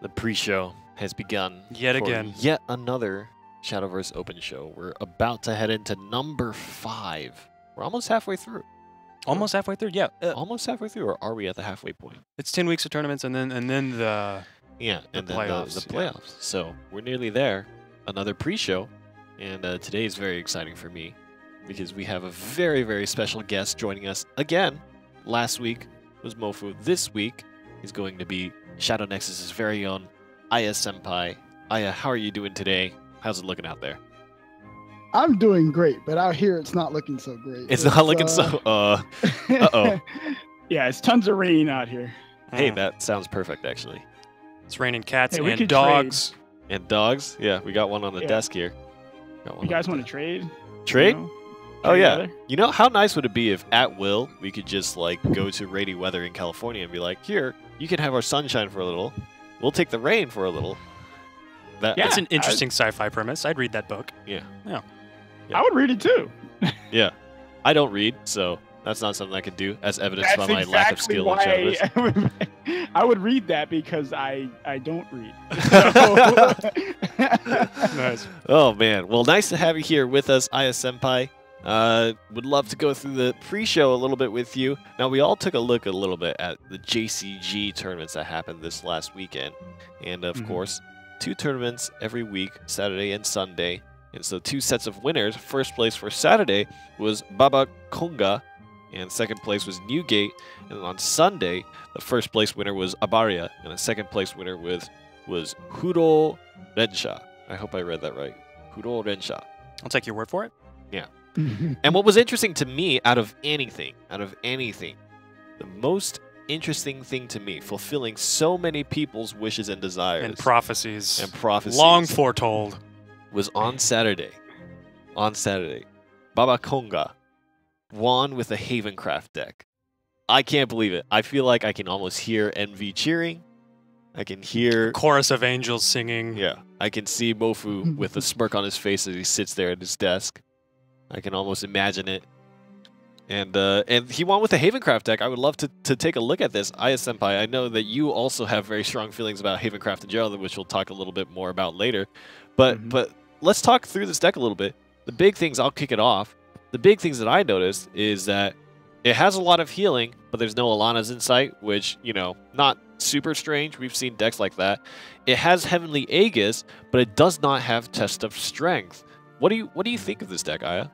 The pre-show has begun. Yet again. Yet another Shadowverse Open show. We're about to head into number 5. We're almost halfway through. Almost halfway through, yeah. Almost halfway through, or are we at the halfway point? It's 10 weeks of tournaments and then the Yeah, and then playoffs, the playoffs. yeah. So we're nearly there. Another pre-show, and today is very exciting for me because we have a very, very special guest joining us again. Last week was Mofu. This week is going to be Shadow Nexus's very own Aya Senpai. Aya, how are you doing today? How's it looking out there? I'm doing great, but out here it's not looking so great. It's not looking so. Uh-oh. Yeah, it's tons of rain out here. Hey, that sounds perfect, actually. It's raining cats Hey, we and could dogs. And dogs? Yeah, we got one on the Yeah. desk here. Got one You guys on the want to trade? trade? You know? Oh, Trade yeah. weather? You know, how nice would it be if, at will, we could just, like, go to rainy weather in California and be like, here, you can have our sunshine for a little. We'll take the rain for a little. That, Yeah. It's an interesting sci-fi premise. I'd read that book. Yeah. I would read it too. Yeah. I don't read, so that's not something I could do, as evidenced by That's my lack of exactly skill in why Shadowverse. I would read that because I don't read. Nice. Oh, man. Well, nice to have you here with us, Aya Senpai. Would love to go through the pre-show a little bit with you. Now, we all took a look a little bit at the JCG tournaments that happened this last weekend. And, of course, 2 tournaments every week, Saturday and Sunday. And so 2 sets of winners. First place for Saturday was Baba Konga, and second place was Newgate. And on Sunday, the first place winner was Abaria, and the second place winner was Huro Rensha. I hope I read that right. Huro Rensha. I'll take your word for it. And what was interesting to me out of anything, the most interesting thing to me, fulfilling so many people's wishes and desires And prophecies. and prophecies Long foretold. was on Saturday. Baba Konga won with a Havencraft deck. I can't believe it. I feel like I can almost hear NV cheering. I can hear... Chorus of angels singing. Yeah, I can see Mofu with a smirk on his face as he sits there at his desk. I can almost imagine it. And he won with a Havencraft deck. I would love to take a look at this. Aya Senpai, I know that you also have very strong feelings about Havencraft in general, which we'll talk a little bit more about later. But let's talk through this deck a little bit. The big things, I'll kick it off. The big things that I noticed is that it has a lot of healing, but there's no Alana's Insight, which, you know, not super strange. We've seen decks like that. It has Heavenly Aegis, but it does not have Test of Strength. What do you think of this deck, Aya?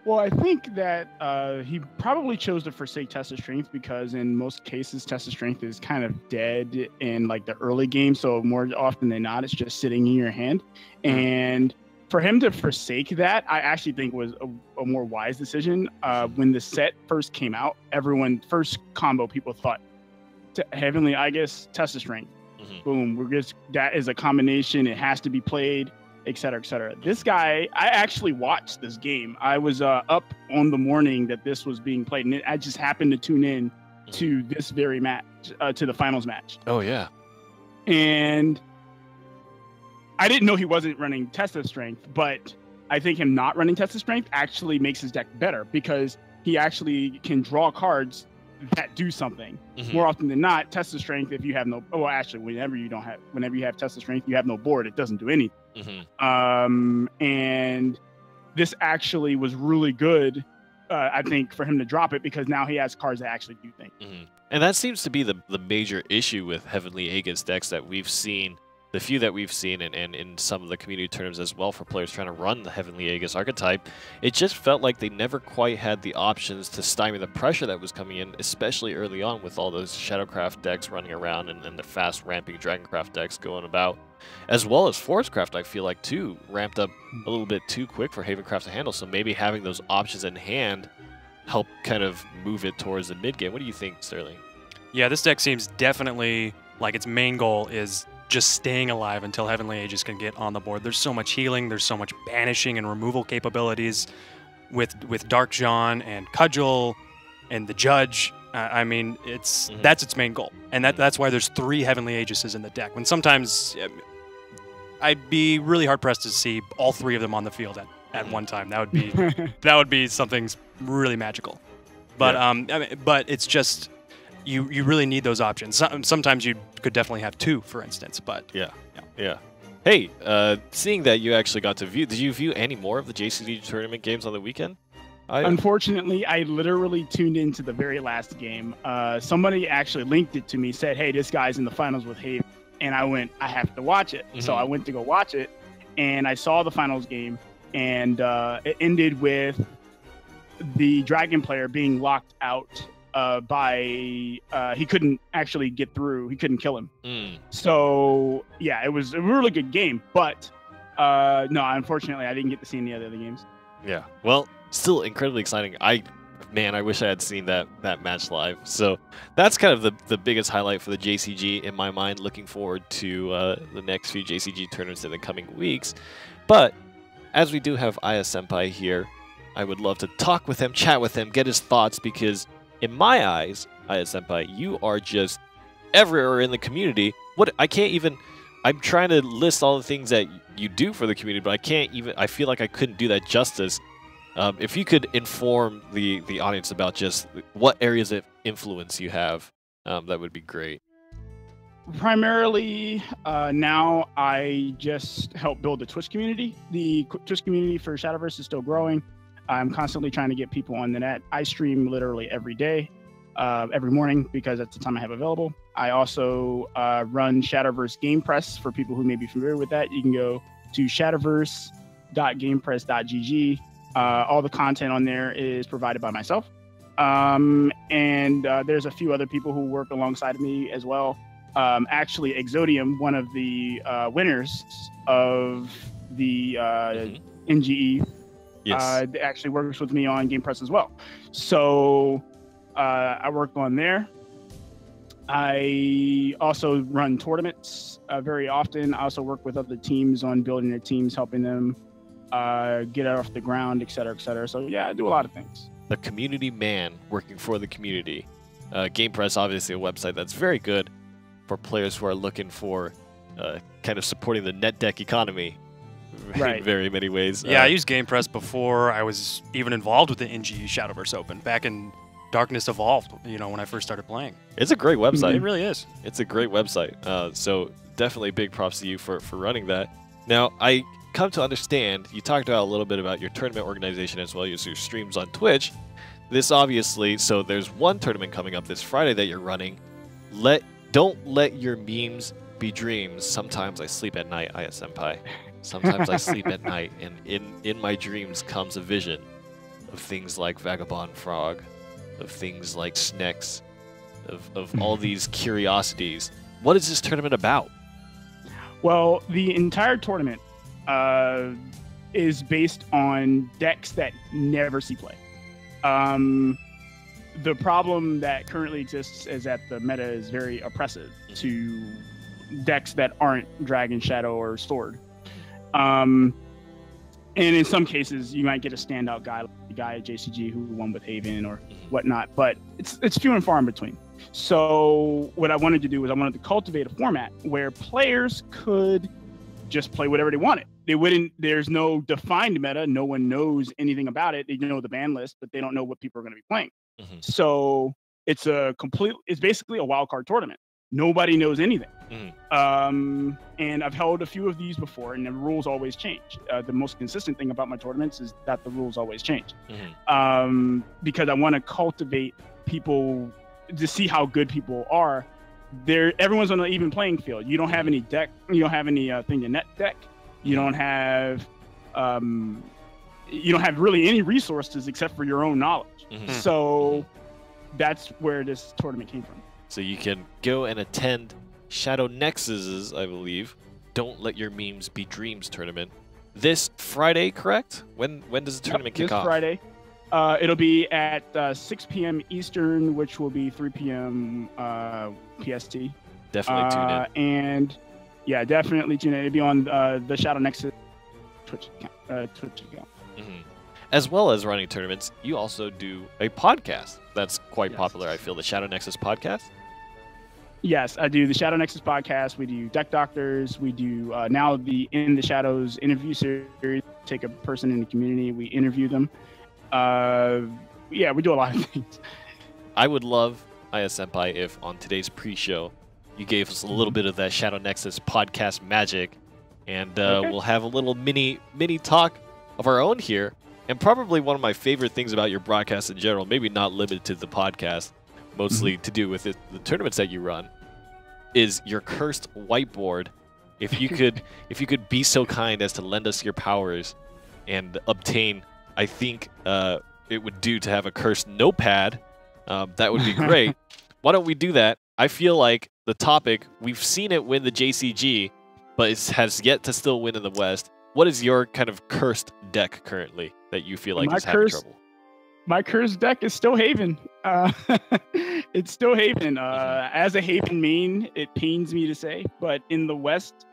Well, I think that he probably chose to forsake Test of Strength because in most cases, Test of Strength is kind of dead in like the early game. So more often than not, it's just sitting in your hand. And for him to forsake that, I actually think was a more wise decision. When the set first came out, first combo, people thought Heavenly, I guess, Test of Strength. Boom, that is a combination. It has to be played. Et cetera, et cetera. This guy, I actually watched this game. I was up on the morning that this was being played, and I just happened to tune in to this very match, to the finals match. Oh, yeah. And I didn't know he wasn't running Test of Strength, but I think him not running Test of Strength actually makes his deck better because he actually can draw cards that do something. More often than not, Test of Strength, if you have no, well, actually, whenever you have Test of Strength, you have no board, it doesn't do anything. And this actually was really good, I think, for him to drop it because now he has cards that actually do things. And that seems to be the major issue with Heavenly Aegis decks that we've seen, the few that we've seen, and in some of the community tournaments as well for players trying to run the Heavenly Aegis archetype. It just felt like they never quite had the options to stymie the pressure that was coming in, especially early on with all those Shadowcraft decks running around and the fast ramping Dragoncraft decks going about. As well as Forestcraft, I feel like, too, ramped up a little bit too quick for Havencraft to handle. So maybe having those options in hand help kind of move it towards the mid-game. What do you think, Sterling? Yeah, this deck seems definitely like its main goal is just staying alive until Heavenly Aegis can get on the board. There's so much healing, there's so much banishing and removal capabilities with Dark John and Cudgel and the Judge. I mean, that's its main goal. And that's why there's 3 Heavenly Aegises in the deck. When sometimes I'd be really hard-pressed to see all 3 of them on the field at one time. That would be something really magical. But but it's just you really need those options. Sometimes you could definitely have 2, for instance, but Yeah. Hey, seeing that you actually got to view, did you view any more of the JCG tournament games on the weekend? Unfortunately, I literally tuned into the very last game. Somebody actually linked it to me, said, "Hey, this guy's in the finals with Haven," and I went, "I have to watch it." So I went to go watch it, and I saw the finals game, and it ended with the Dragon player being locked out he couldn't actually get through. He couldn't kill him. So yeah, it was a really good game, but no, unfortunately, I didn't get to see any of the other games. Yeah, well, still incredibly exciting. I wish I had seen that match live. So that's kind of the biggest highlight for the JCG in my mind. Looking forward to the next few JCG tournaments in the coming weeks. But as we do have Aya Senpai here, I would love to talk with him, chat with him, get his thoughts, because in my eyes, Aya Senpai, you are just everywhere in the community. I'm trying to list all the things that you do for the community, but I feel like I couldn't do that justice. If you could inform the audience about just what areas of influence you have, that would be great. Primarily, now I just help build the Twitch community. The Twitch community for Shadowverse is still growing. I'm constantly trying to get people on the net. I stream literally every day, every morning, because that's the time I have available. I also run Shadowverse Game Press for people who may be familiar with that. You can go to shadowverse.gamepress.gg. All the content on there is provided by myself. And there's a few other people who work alongside of me as well. Actually, Exodium, one of the winners of the NGE, actually works with me on Game Press as well. So I work on there. I also run tournaments very often. I also work with other teams on building their teams, helping them get it off the ground, et cetera, et cetera. So yeah, I do a lot of things. The community man working for the community. Game Press, obviously a website that's very good for players who are looking for kind of supporting the net deck economy in very many ways. Yeah, I used Game Press before I was even involved with the NGE Shadowverse Open back in Darkness Evolved, when I first started playing. It's a great website. It really is. It's a great website. So definitely big props to you for running that. Now, I come to understand, you talked about a little bit about your tournament organization as well as your streams on Twitch. This obviously, so there's one tournament coming up this Friday that you're running. Don't let your memes be dreams. Sometimes I sleep at night, Aya Senpai. Sometimes I sleep at night, and in my dreams comes a vision of things like Vagabond Frog, of things like Snex, of all these curiosities. What is this tournament about? Well, the entire tournament is based on decks that never see play. The problem that currently exists is that the meta is very oppressive to decks that aren't Dragon, Shadow, or Sword. And in some cases, you might get a standout guy, like the guy at JCG who won with Haven or whatnot, but it's few and far in between. So what I wanted to do was I wanted to cultivate a format where players could just play whatever they wanted. There's no defined meta. No one knows anything about it. They know the ban list, but they don't know what people are going to be playing. So it's basically a wild card tournament. Nobody knows anything. And I've held a few of these before, and the rules always change. The most consistent thing about my tournaments is that the rules always change. Because I want to cultivate people to see how good people are. Everyone's on an even playing field. You don't have any deck. You don't have any thing to net deck. You don't have really any resources except for your own knowledge. So that's where this tournament came from. So you can go and attend Shadow Nexus's, I believe, Don't Let Your Memes Be Dreams tournament this Friday, correct? When does the tournament kick off? This Friday. It'll be at 6 p.m. Eastern, which will be 3 p.m. PST. Definitely tune in. And yeah, definitely tune in. It'll be on the Shadow Nexus Twitch account. As well as running tournaments, you also do a podcast that's quite popular, I feel, the Shadow Nexus podcast. Yes, I do the Shadow Nexus podcast. We do Deck Doctors. We do now the In the Shadows interview series. Take a person in the community, we interview them. Yeah, we do a lot of things. I would love Aya Senpai, if on today's pre-show you gave us a little bit of that Shadow Nexus podcast magic, and we'll have a little mini talk of our own here. And probably one of my favorite things about your broadcast in general, maybe not limited to the podcast, mostly to do with the tournaments that you run, is your cursed whiteboard. If you could be so kind as to lend us your powers and obtain, I think it would do to have a cursed notepad. That would be great. Why don't we do that? I feel like the topic, we've seen it win the JCG, but it has yet to still win in the West. What is your kind of cursed deck currently that you feel like is having trouble? My cursed deck is still Haven. It's still Haven. As a Haven main, it pains me to say, but in the West,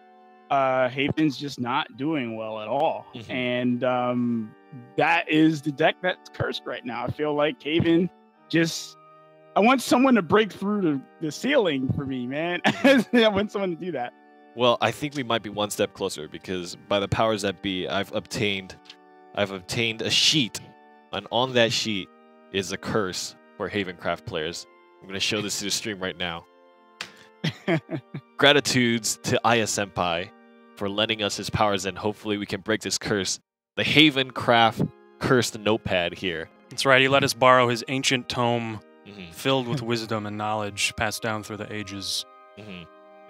Haven's just not doing well at all. And that is the deck that's cursed right now. I feel like Haven just... I want someone to break through the ceiling for me, man. I want someone to do that. Well, I think we might be one step closer, because by the powers that be, I've obtained a sheet, and on that sheet is a curse for Havencraft players. I'm going to show this to the stream right now. Gratitudes to Aya Senpai for lending us his powers, and hopefully we can break this curse. The Havencraft cursed notepad here. That's right. He let us borrow his ancient tome filled with wisdom and knowledge passed down through the ages.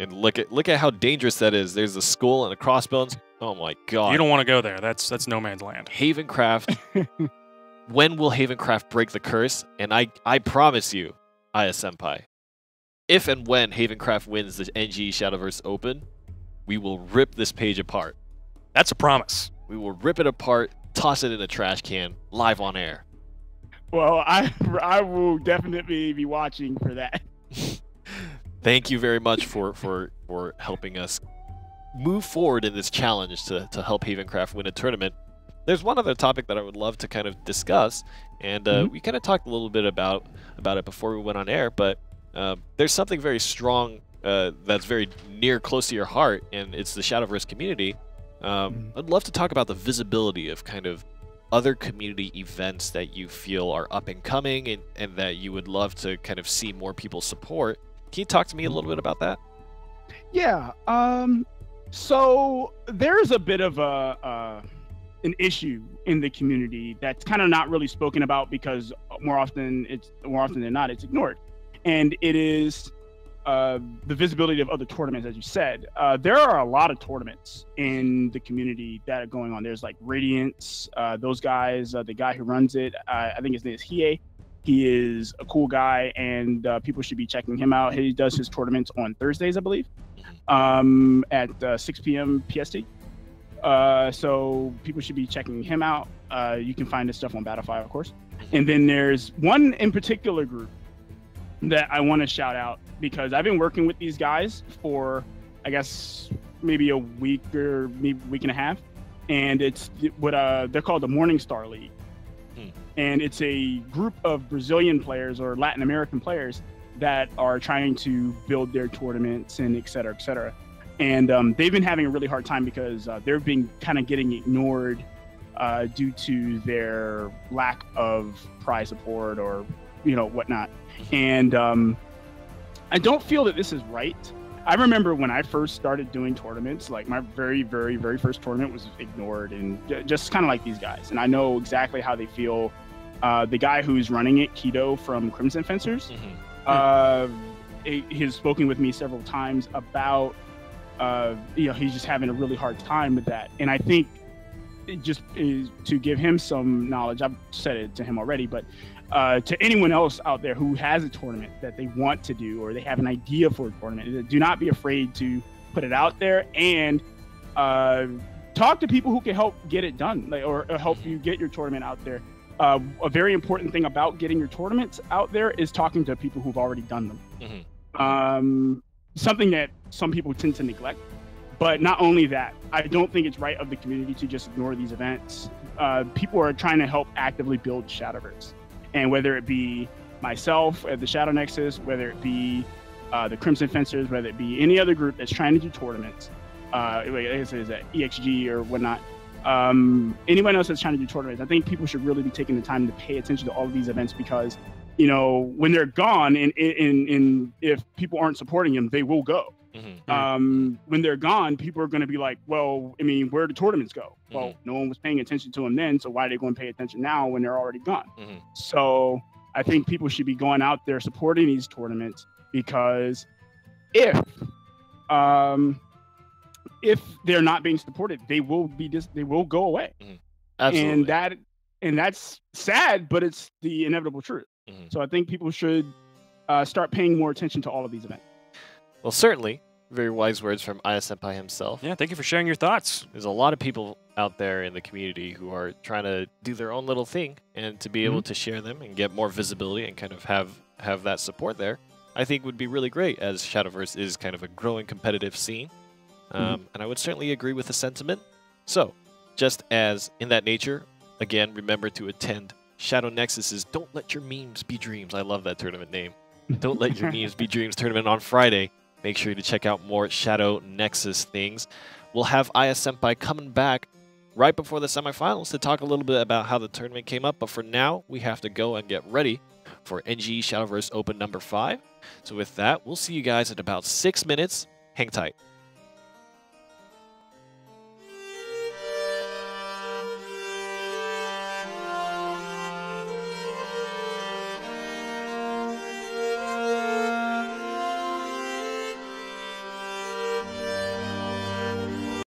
And look at how dangerous that is. There's a skull and a crossbones. Oh my god. You don't want to go there. That's no man's land. Havencraft. When will Havencraft break the curse? And I promise you, Aya Senpai, if and when Havencraft wins the NGE Shadowverse Open, we will rip this page apart. That's a promise. We will rip it apart, toss it in a trash can, live on air. Well, I will definitely be watching for that. Thank you very much for helping us move forward in this challenge to help Havencraft win a tournament. There's one other topic that I would love to kind of discuss, and we kind of talked a little bit about it before we went on air, but there's something very strong that's very close to your heart, and it's the Shadowverse community. I'd love to talk about the visibility of kind of other community events that you feel are up and coming, and that you would love to kind of see more people support. Can you talk to me a little bit about that? Yeah. So there's a bit of an issue in the community that's kind of not really spoken about, because more often than not, it's ignored. And it is the visibility of other tournaments, as you said. There are a lot of tournaments in the community that are going on. There's like Radiance, those guys, the guy who runs it, I think his name is Hiei. He is a cool guy, and people should be checking him out. He does his tournaments on Thursdays, I believe, at 6 p.m. PST. So people should be checking him out. You can find his stuff on Battlefy, of course. And then there's one in particular group that I want to shout out, because I've been working with these guys for, I guess, maybe a week or maybe a week and a half. And it's what they're called the Morning Star League. And it's a group of Brazilian players or Latin American players that are trying to build their tournaments and et cetera, et cetera. And they've been having a really hard time, because they're being kind of getting ignored due to their lack of prize support or, whatnot. And I don't feel that this is right. I remember when I first started doing tournaments, like my very, very, very first tournament was ignored, and just kind of like these guys. And I know exactly how they feel. The guy who's running it, Keto from Crimson Fencers, he's spoken with me several times about, he's just having a really hard time with that. And I think it just is to give him some knowledge. I've said it to him already, but to anyone else out there who has a tournament that they want to do, or they have an idea for a tournament, do not be afraid to put it out there, and talk to people who can help get it done, or help you get your tournament out there. A very important thing about getting your tournaments out there is talking to people who've already done them. Something that some people tend to neglect. But not only that, I don't think it's right of the community to just ignore these events. People are trying to help actively build Shadowverse. And whether it be myself at the Shadow Nexus, whether it be the Crimson Fencers, whether it be any other group that's trying to do tournaments, is at EXG or whatnot, anyone else that's trying to do tournaments, I think people should really be taking the time to pay attention to all of these events, because you know, when they're gone, and if people aren't supporting them, they will go. When they're gone, people are going to be like, well, I mean, where do tournaments go? Well, no one was paying attention to them then, so why are they going to pay attention now when they're already gone? So I think people should be going out there supporting these tournaments, because if they're not being supported, they will go away. Absolutely. And that's sad, but it's the inevitable truth. So I think people should start paying more attention to all of these events. Well, certainly, very wise words from Aya Senpai himself. Yeah, thank you for sharing your thoughts. There's a lot of people out there in the community who are trying to do their own little thing, and to be able to share them and get more visibility and kind of have that support there, I think would be really great, as Shadowverse is kind of a growing competitive scene. And I would certainly agree with the sentiment. So, just as in that nature, again, remember to attend Shadow Nexus's Don't Let Your Memes Be Dreams. I love that tournament name. Don't Let Your Memes Be Dreams tournament on Friday. Make sure to check out more Shadow Nexus things. We'll have Aya Senpai coming back right before the semifinals to talk a little bit about how the tournament came up. But for now, we have to go and get ready for NGE Shadowverse Open number 5. So with that, we'll see you guys in about 6 minutes. Hang tight.